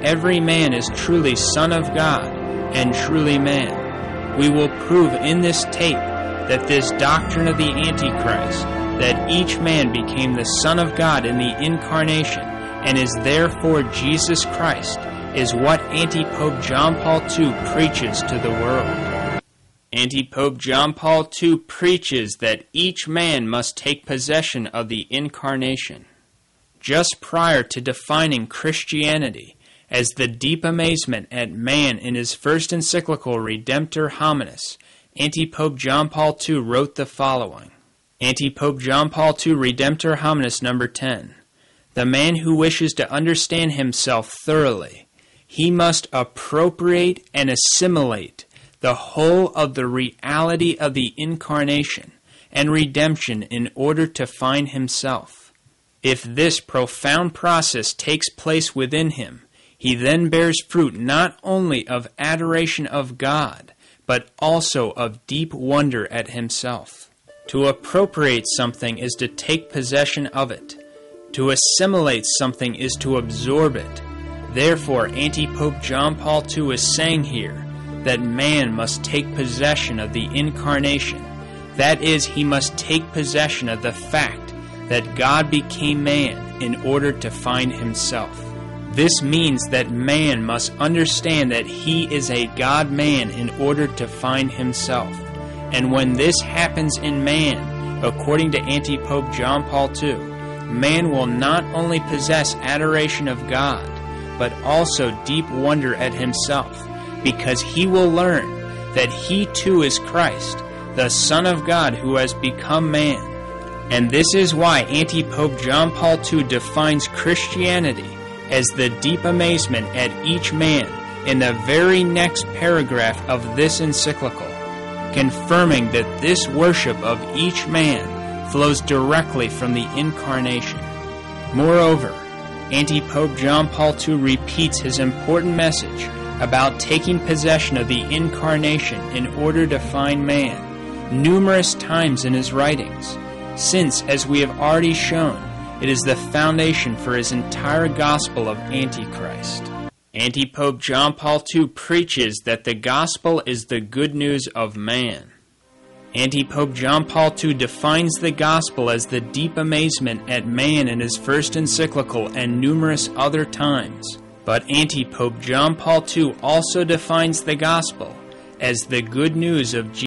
every man is truly Son of God and truly man. We will prove in this tape that this doctrine of the Antichrist, that each man became the Son of God in the Incarnation and is therefore Jesus Christ, is what Anti-Pope John Paul II preaches to the world. Anti-Pope John Paul II preaches that each man must take possession of the Incarnation. Just prior to defining Christianity as the deep amazement at man in his first encyclical Redemptor Hominis, Anti-Pope John Paul II wrote the following. Anti-Pope John Paul II Redemptor Hominis number 10. The man who wishes to understand himself thoroughly, he must appropriate and assimilate the whole of the reality of the Incarnation and redemption in order to find himself. If this profound process takes place within him, he then bears fruit not only of adoration of God, but also of deep wonder at himself. To appropriate something is to take possession of it. To assimilate something is to absorb it. Therefore, Anti-Pope John Paul II is saying here that man must take possession of the Incarnation. That is, he must take possession of the fact that God became man in order to find himself. This means that man must understand that he is a God-man in order to find himself. And when this happens in man, according to Anti-Pope John Paul II, man will not only possess adoration of God, but also deep wonder at himself, because he will learn that he too is Christ, the Son of God who has become man. And this is why Anti-Pope John Paul II defines Christianity as the deep amazement at each man in the very next paragraph of this encyclical, confirming that this worship of each man flows directly from the Incarnation. Moreover, Anti-Pope John Paul II repeats his important message about taking possession of the Incarnation in order to find man numerous times in his writings, since, as we have already shown, it is the foundation for his entire gospel of Antichrist. Anti-Pope John Paul II preaches that the gospel is the good news of man. Anti-Pope John Paul II defines the gospel as the deep amazement at man in his first encyclical and numerous other times. But Anti-Pope John Paul II also defines the gospel as the good news of Jesus.